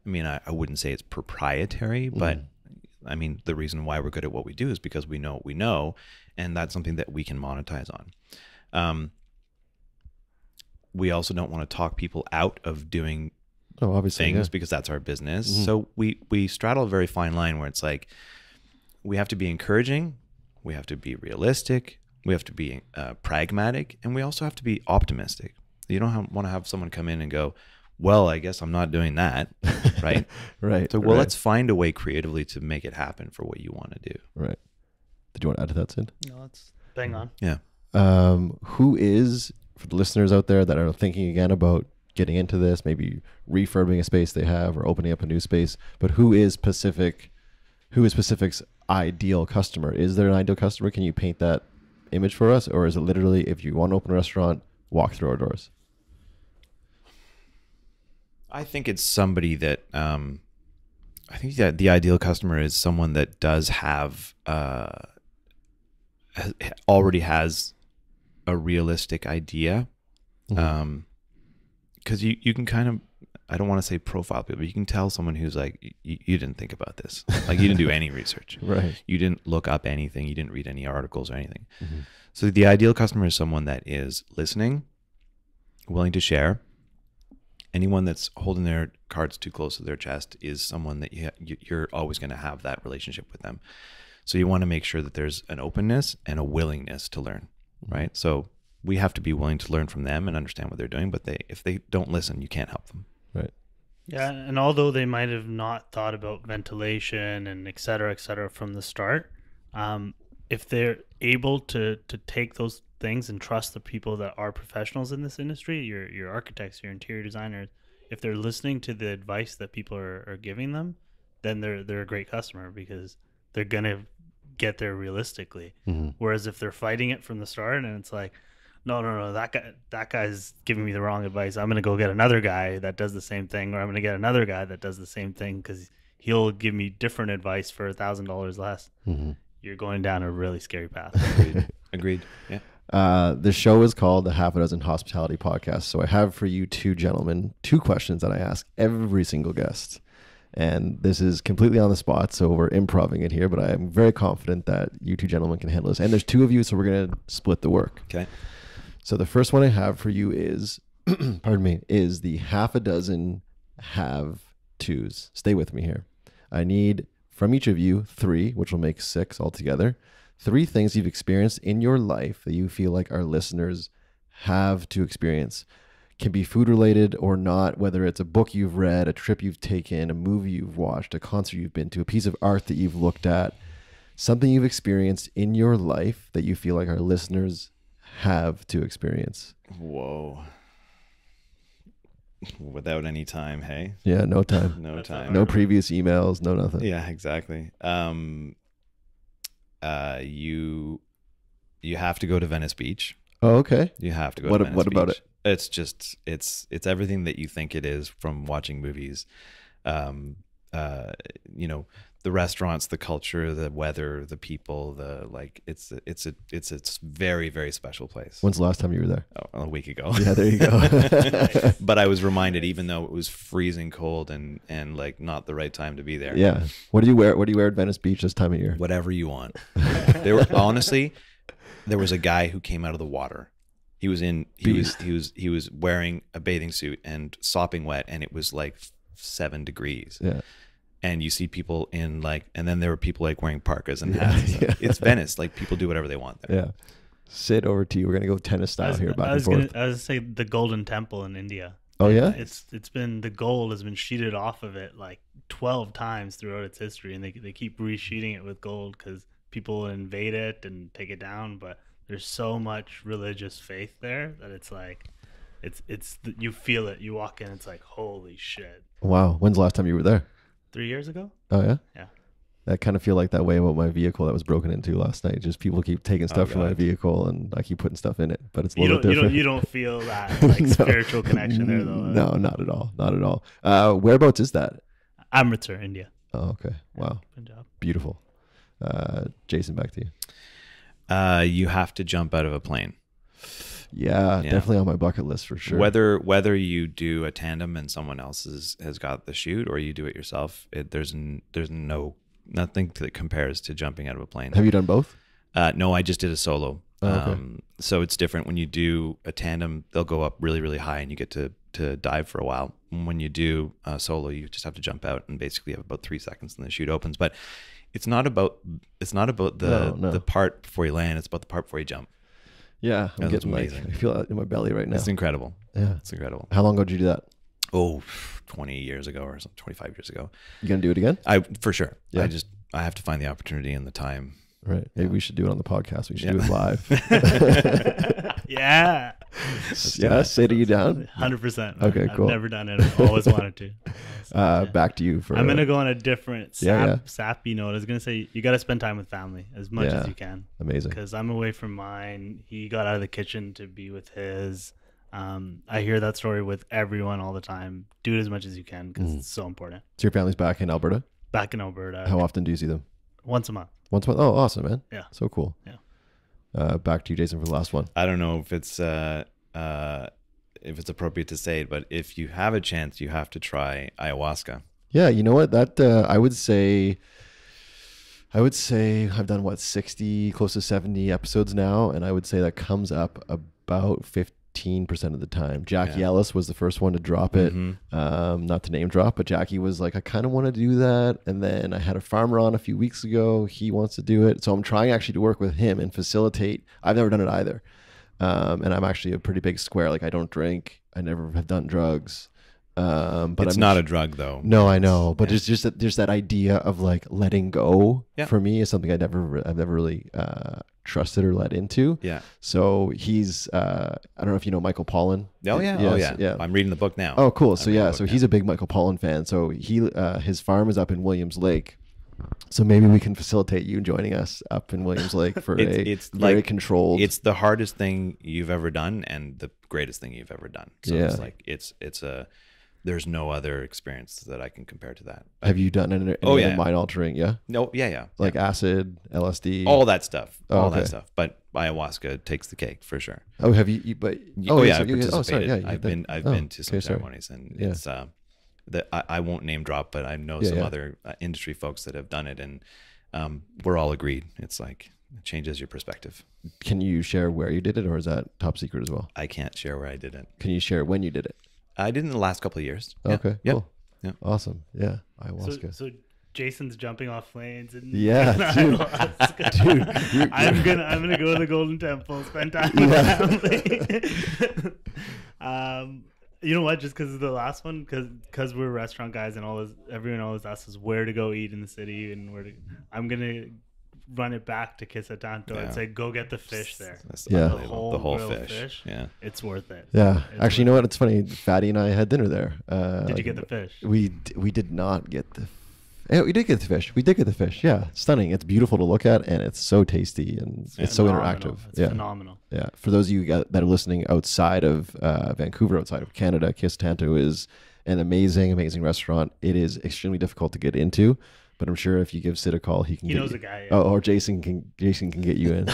I mean, I wouldn't say it's proprietary, but I mean, the reason why we're good at what we do is because we know what we know, and that's something that we can monetize on. We also don't want to talk people out of doing obviously, things because that's our business. So we straddle a very fine line where it's like we have to be encouraging, we have to be realistic, we have to be pragmatic, and we also have to be optimistic. You don't want to have someone come in and go, well, I guess I'm not doing that, right? Right. So, well, let's find a way creatively to make it happen for what you want to do. Right. Did you want to add to that, Sid? No, let's bang on. Yeah. Who is, for the listeners out there that are thinking again about getting into this, maybe refurbing a space they have or opening up a new space, but who is Pacific's ideal customer? Is there an ideal customer? Can you paint that image for us? Or is it literally, if you want to open a restaurant, walk through our doors? I think it's somebody that, I think that the ideal customer is someone that does have, already has a realistic idea. Because you can kind of, I don't want to say profile people, but you can tell someone who's like, you didn't think about this. Like you didn't do any research. Right. You didn't look up anything. You didn't read any articles or anything. So the ideal customer is someone that is listening, willing to share. Anyone that's holding their cards too close to their chest is someone that you're always going to have that relationship with them. So you want to make sure that there's an openness and a willingness to learn, right? So we have to be willing to learn from them and understand what they're doing, but if they don't listen, you can't help them. Right. Yeah, and although they might have not thought about ventilation and et cetera from the start, if they're able to take those things and trust the people that are professionals in this industry, your architects, your interior designers, if they're listening to the advice that people are giving them, then they're a great customer because they're gonna get there realistically. Whereas if they're fighting it from the start and it's like, no, that guy's giving me the wrong advice, I'm gonna go get another guy that does the same thing, or I'm gonna get another guy that does the same thing because he'll give me different advice for $1,000 less. You're going down a really scary path. Agreed. Yeah. The show is called the Half a Dozen Hospitality Podcast. So I have for you two gentlemen 2 questions that I ask every single guest. And this is completely on the spot, so we're improvising it here, but I am very confident that you two gentlemen can handle this. And there's 2 of you, so we're going to split the work. Okay. So the first one I have for you is, pardon me, is the half a dozen have-tos. Stay with me here. I need from each of you 3, which will make 6 altogether. 3 things you've experienced in your life that you feel like our listeners have to experience. Can be food related or not, whether it's a book you've read, a trip you've taken, a movie you've watched, a concert you've been to, a piece of art that you've looked at, something you've experienced in your life that you feel like our listeners have to experience. Whoa. Without any time, hey? Yeah, no time. No time. No previous emails, no nothing. Yeah, exactly. You have to go to Venice Beach. Oh, okay. You have to go to Venice Beach. What about it? It's just it's everything that you think it is from watching movies. You know, the restaurants, the culture, the weather, the people, it's a very, very special place. When's the last time you were there? Oh, a week ago. Yeah, there you go. But I was reminded, even though it was freezing cold and like not the right time to be there. Yeah. What do you wear? What do you wear at Venice Beach this time of year? Whatever you want. There were honestly, there was a guy who came out of the water. He was wearing a bathing suit and sopping wet, and it was like 7 degrees. Yeah. And you see people and then there were people like wearing parkas and hats. Yeah. It's Venice. Like people do whatever they want there. Yeah. Sid, over to you. We're gonna go tennis style here, back and forth. I was gonna say the Golden Temple in India. Oh yeah. It's been, the gold has been sheeted off of it like 12 times throughout its history, and they keep resheeting it with gold because people invade it and take it down. But there's so much religious faith there that it's like, you feel it. You walk in, it's like, holy shit. Wow. When's the last time you were there? 3 years ago. Oh yeah. Yeah. I kind of feel like that way about my vehicle that was broken into last night. Just people keep taking stuff from my vehicle, and I keep putting stuff in it. But it's a little different. You don't feel that like No. spiritual connection there, though. No, not at all. Not at all. Whereabouts is that? Amritsar, India. Oh, okay. Wow. Punjab. Beautiful. Jason, back to you. You have to jump out of a plane. Yeah, definitely on my bucket list for sure. Whether you do a tandem and someone else has got the chute, or you do it yourself, there's nothing that compares to jumping out of a plane. Have you done both? No, I just did a solo. Oh, okay. So it's different. When you do a tandem, they'll go up really, really high and you get to dive for a while. When you do a solo, you just have to jump out and basically have about 3 seconds and the chute opens. But it's not about the part before you land. It's about the part before you jump. Yeah, I'm That's getting amazing. I feel that in my belly right now. It's incredible. Yeah, it's incredible. How long ago did you do that? 20 years ago or something, 25 years ago. You gonna do it again? For sure. Yeah. I have to find the opportunity and the time. Right. Maybe we should do it on the podcast. We should do it live. Yeah. Yeah. Sid, are you down? 100%. Okay, cool. I've never done it. I've always wanted to. Back to you. I'm going to go on a different sappy note. I was going to say, you got to spend time with family as much as you can. Amazing. Because I'm away from mine. He got out of the kitchen to be with his. I hear that story with everyone all the time. Do it as much as you can because it's so important. So your family's back in Alberta? Back in Alberta. How often do you see them? Once a month. Once a month? Oh, awesome, man. Yeah. So cool. Yeah. Back to you, Jason, for the last one. I don't know if it's appropriate to say it, but if you have a chance, you have to try ayahuasca. Yeah, you know what? That I would say I've done 60, close to 70 episodes now, and I would say that comes up about 15% of the time. Jackie Ellis was the first one to drop it. Not to name drop, but Jackie was like, I kind of want to do that. And then I had a farmer on a few weeks ago. He wants to do it. So I'm trying actually to work with him and facilitate. I've never done it either. And I'm actually a pretty big square. Like I don't drink. I never have done drugs. But it's not a drug though. No, I know. But it's just that there's that idea of like letting go for me is something I've never really trusted or let into. Yeah. So he's I don't know if you know Michael Pollan. Oh yeah. Yes, yeah. I'm reading the book now. Oh cool. So he's a big Michael Pollan fan. So his farm is up in Williams Lake. So maybe we can facilitate you joining us up in Williams Lake for it's very controlled. It's the hardest thing you've ever done and the greatest thing you've ever done. So it's like there's no other experience that I can compare to that. Have you done any mind altering? Yeah. No. Yeah. Like acid, LSD, all that stuff. That stuff. But ayahuasca takes the cake for sure. Oh, have you? But I've participated. I've been to some ceremonies, and it's I won't name drop, but I know some other industry folks that have done it, and we're all agreed. It's like it changes your perspective. Can you share where you did it, or is that top secret as well? I can't share where I did it. Can you share when you did it? I did in the last couple of years. Okay, yeah. Cool. Yeah. Awesome. Yeah, ayahuasca. So Jason's jumping off planes and dude. I'm gonna go to the Golden Temple, spend time with family. You know what? Just because of the last one, because we're restaurant guys and everyone always asks us where to go eat in the city and I'm gonna run it back to Kisatanto and say go get the fish there. The whole fish. Yeah, it's worth it. Yeah, actually, you know what? It's funny. Fatty and I had dinner there. Did you get the fish? We did not get the. Yeah, we did get the fish. Yeah, stunning. It's beautiful to look at, and it's so tasty, and it's so interactive. It's phenomenal. Yeah, for those of you that are listening outside of Vancouver, outside of Canada, Kisatanto is an amazing restaurant. It is extremely difficult to get into, but I'm sure if you give Sid a call, he knows a guy. Yeah. Oh, or Jason can get you in.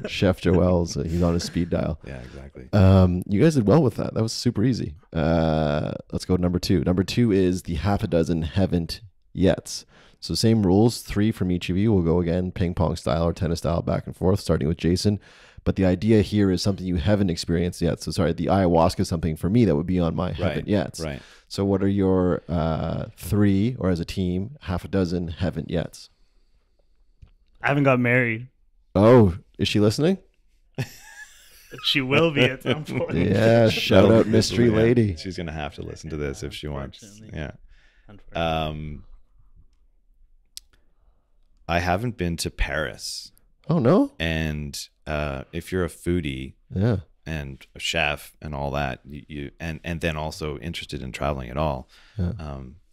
Chef Joel's he's on his speed dial. Yeah, exactly. You guys did well with that. That was super easy. Let's go to number 2. Number 2 is the half a dozen haven't yets. So same rules, 3 from each of you. We'll go again ping pong style or tennis style back and forth, starting with Jason. But the idea here is something you haven't experienced yet. So sorry, the ayahuasca is something for me that would be on my haven't yets. Right. So what are your 3, or as a team, half a dozen haven't yets? I haven't got married. Oh, is she listening? She will be at some point. Yeah, shout out mystery lady. She's gonna have to listen to this if she wants. Yeah. I haven't been to Paris. Oh no. And if you're a foodie, and a chef and all that, you and then also interested in traveling at all,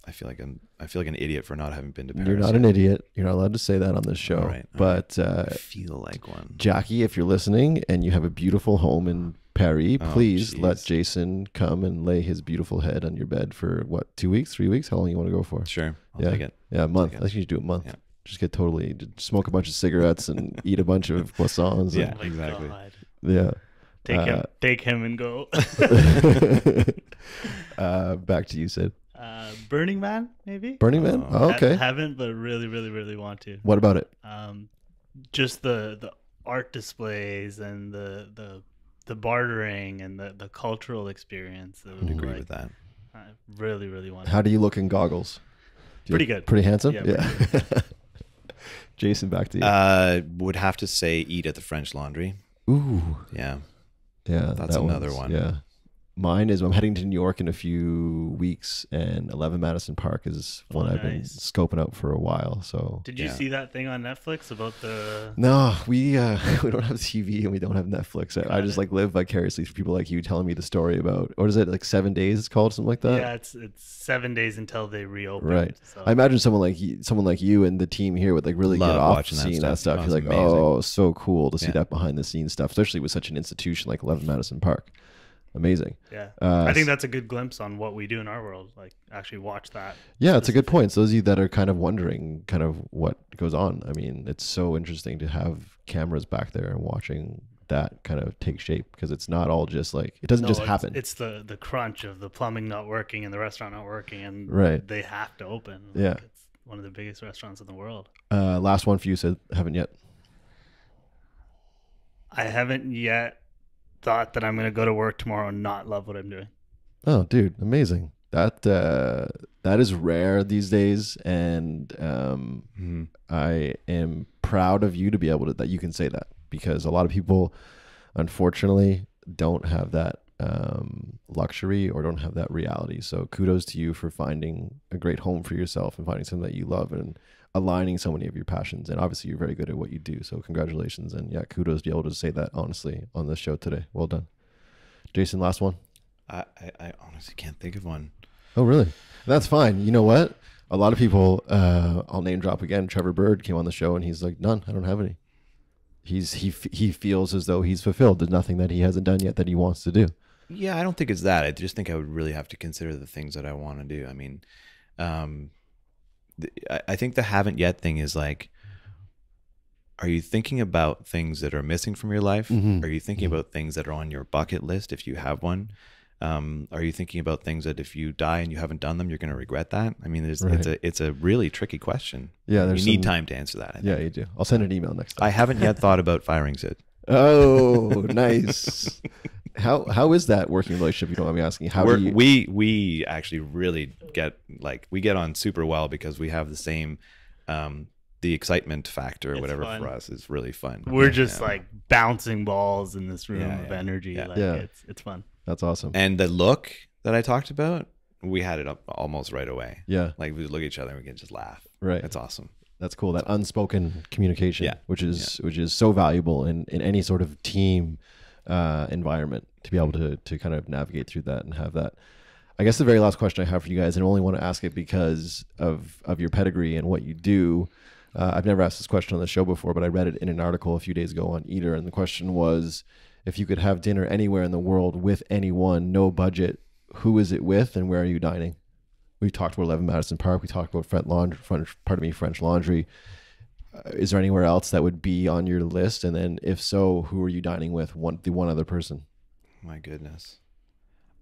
I feel like an idiot for not having been to Paris. You're not yet. an idiot. You're not allowed to say that on this show. All right. But I feel like one. Jackie, if you're listening and you have a beautiful home in Paris, please let Jason come and lay his beautiful head on your bed for what, 2 weeks, 3 weeks? How long you want to go for? Sure. I'll take it. Yeah, a month. I it. think you should do a month. Yeah. Just get totally, smoke a bunch of cigarettes and eat a bunch of croissants. Yeah, Oh my exactly. God. Yeah. Take him and go. Back to you, Sid. Burning Man, maybe. Burning Man? Oh, okay. Haven't, but really, really, really want to. What about it? Just the art displays and the bartering and the cultural experience. I would agree with that. I really, really want. How do you look in goggles? Pretty good. Pretty handsome? Yeah. Jason, back to you. Would have to say eat at the French Laundry. Ooh. Yeah. Yeah. That's another one. Yeah. Mine is I'm heading to New York in a few weeks, and 11 Madison Park is one I've been scoping out for a while. So did you see that thing on Netflix about the? No, we don't have TV and we don't have Netflix. I just like live vicariously for people like you telling me the story about, what is it, like 7 days? It's called something like that. Yeah, it's 7 days until they reopen. Right. So. I imagine someone like you and the team here would like really Love get off watching seeing that that stuff. stuff. You're like, Amazing. oh, so cool to see that behind the scenes stuff, especially with such an institution like 11 Madison Park. Amazing. Yeah. I think that's a good glimpse on what we do in our world. Like actually watch that. Yeah, it's a good point. So those of you that are kind of wondering kind of what goes on, I mean, it's so interesting to have cameras back there and watching that kind of take shape, because it's not all just like, it doesn't just happen. It's the crunch of the plumbing not working and the restaurant not working, and they have to open. Yeah. Like, it's one of the biggest restaurants in the world. Last one for you, Sid. Haven't yet. I haven't yet thought that I'm going to go to work tomorrow and not love what I'm doing. Oh, dude, amazing. That is rare these days, and I am proud of you to be able to, that you can say that, because a lot of people unfortunately don't have that luxury or don't have that reality. So kudos to you for finding a great home for yourself and finding something that you love and aligning so many of your passions. And obviously you're very good at what you do, so congratulations. And yeah, kudos to be able to say that honestly on this show today. Well done. Jason, last one. I honestly can't think of one. Oh, really? That's fine. You know what? A lot of people, I'll name drop again. Trevor Bird came on the show and he's like, none, I don't have any. He feels as though he's fulfilled. There's nothing that he hasn't done yet that he wants to do. Yeah, I don't think it's that. I just think I would really have to consider the things that I want to do. I mean, I think the haven't yet thing is like, are you thinking about things that are missing from your life? Mm-hmm. Are you thinking about things that are on your bucket list if you have one? Are you thinking about things that if you die and you haven't done them, you're going to regret that? I mean, it's a really tricky question. Yeah, you need time to answer that. I think. Yeah, you do. I'll send an email next time. I haven't yet thought about firing Sid. Oh, nice. How is that working relationship? You don't mind me asking. We actually really get on super well because we have the same the excitement factor or whatever fun. For us is really fun. We're just like bouncing balls in this room of energy. Yeah. It's fun. That's awesome. And the look that I talked about, we had it up almost right away. Yeah. Like we would look at each other and we could just laugh. Right. That's awesome. That's cool. That unspoken communication, Yeah. which is so valuable in any sort of team environment, to be able to kind of navigate through that and have that. I guess the very last question I have for you guys, and I only want to ask it because of your pedigree and what you do. I've never asked this question on the show before, but I read it in an article a few days ago on Eater, and the question was, if you could have dinner anywhere in the world with anyone, no budget, who is it with and where are you dining? We talked about 11 Madison Park. We talked about French Laundry. Is there anywhere else that would be on your list? And then if so, who are you dining with? The one other person. My goodness.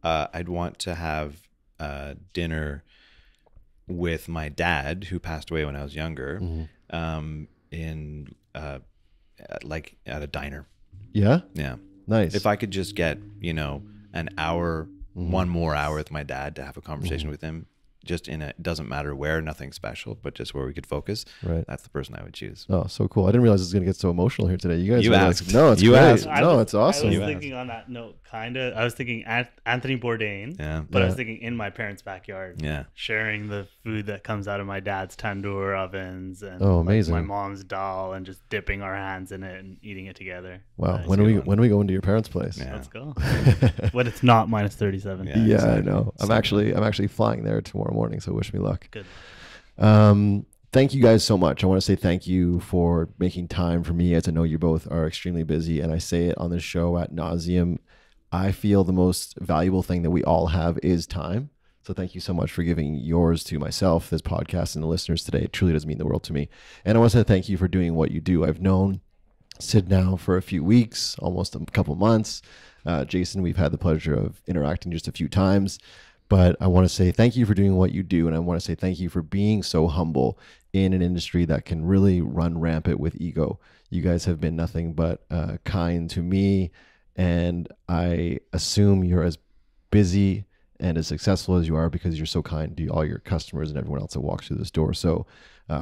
I'd want to have dinner with my dad, who passed away when I was younger, in like at a diner. Yeah? Yeah. Nice. If I could just get, an hour, one more hour with my dad to have a conversation with him, just it doesn't matter where, nothing special, but just where we could focus. Right. That's the person I would choose. Oh, so cool. I didn't realize it was going to get so emotional here today. You guys asked. No, it's you great. asked. No, it's awesome. I was thinking on that note, I was thinking Anthony Bourdain, Yeah. but I was thinking in my parents' backyard. Yeah. Sharing the food that comes out of my dad's tandoor ovens and amazing. my mom's dal, and just dipping our hands in it and eating it together. Wow. When do we go into your parents' place? Yeah. Let's go. When it's not -37. Yeah, exactly. I know. I'm actually flying there tomorrow morning. So wish me luck. Good. Thank you guys so much. I want to say thank you for making time for me, as I know you both are extremely busy, and I say it on this show ad nauseum. I feel the most valuable thing that we all have is time. So thank you so much for giving yours to myself, this podcast, and the listeners today. It truly does mean the world to me. And I want to say thank you for doing what you do. I've known Sid now for a few weeks, almost a couple months. Jason, we've had the pleasure of interacting just a few times. But I want to say thank you for doing what you do. And I want to say thank you for being so humble in an industry that can really run rampant with ego. You guys have been nothing but kind to me. And I assume you're as busy and as successful as you are because you're so kind to all your customers and everyone else that walks through this door. So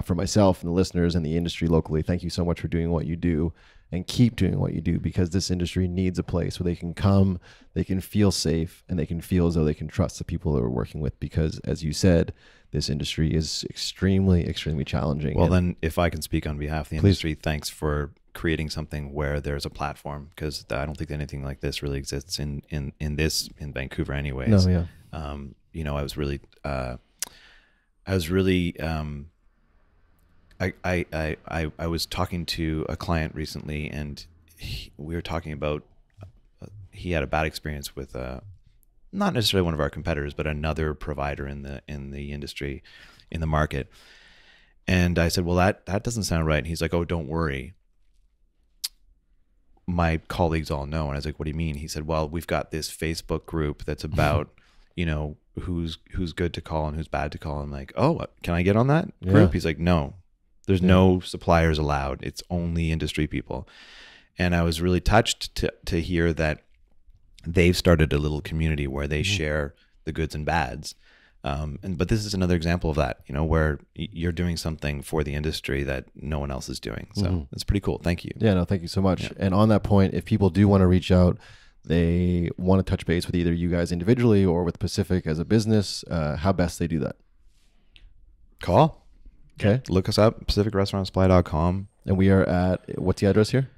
for myself and the listeners and the industry locally, thank you so much for doing what you do. And keep doing what you do, because this industry needs a place where they can come, they can feel safe, and they can feel as though they can trust the people that we're working with. Because, as you said, this industry is extremely, extremely challenging. Well, then, if I can speak on behalf of the industry, thanks for creating something where there's a platform, because I don't think anything like this really exists in Vancouver, anyways. No, yeah. I was really. I was talking to a client recently, and we were talking about he had a bad experience with not necessarily one of our competitors, but another provider in the industry, in the market. And I said, well, that doesn't sound right. And he's like, oh, don't worry, my colleagues all know. And I was like, what do you mean? He said, well, we've got this Facebook group that's about who's good to call and who's bad to call. I'm like, oh, can I get on that group? He's like, no. There's no suppliers allowed. It's only industry people. And I was really touched to hear that they've started a little community where they share the goods and bads. But this is another example of that, where you're doing something for the industry that no one else is doing. So it's pretty cool. Thank you. Yeah, no, thank you so much. Yeah. And on that point, if people do want to reach out, they want to touch base with either you guys individually or with Pacific as a business, how best they do that? Call. Okay. Look us up, pacificrestaurantsupply.com. And we are at, what's the address here?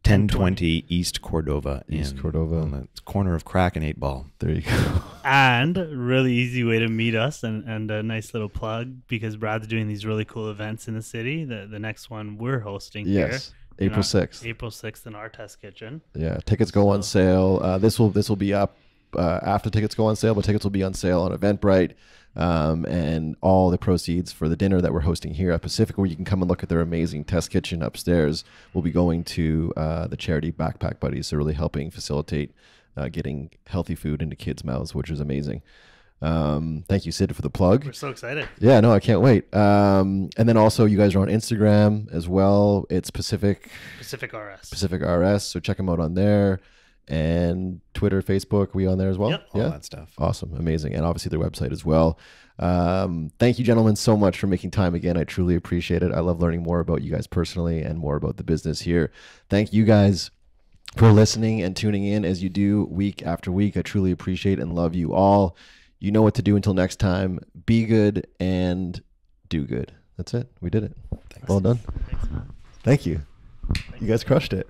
1020 East Cordova. East Cordova. On the corner of Crack and 8 Ball. There you go. And really easy way to meet us, and a nice little plug, because Brad's doing these really cool events in the city. The next one we're hosting here. April 6th. April 6th in our test kitchen. Yeah, tickets go on sale. This will be up after tickets go on sale, but tickets will be on sale on Eventbrite. And all the proceeds for the dinner that we're hosting here at Pacific, where you can come and look at their amazing test kitchen upstairs, will be going to the charity Backpack Buddies. So really helping facilitate getting healthy food into kids' mouths, which is amazing. Thank you, Sid, for the plug. We're so excited. Yeah, no, I can't wait. And then also you guys are on Instagram as well. It's Pacific RS. So check them out on there. And Twitter, Facebook, we on there as well? Yep. All that stuff. Awesome. Amazing. And obviously their website as well. Thank you, gentlemen, so much for making time again. I truly appreciate it. I love learning more about you guys personally and more about the business here. Thank you guys for listening and tuning in as you do week after week. I truly appreciate and love you all. You know what to do until next time. Be good and do good. That's it. We did it. Thanks. Well done. Thanks, man. Thank you. You guys crushed it.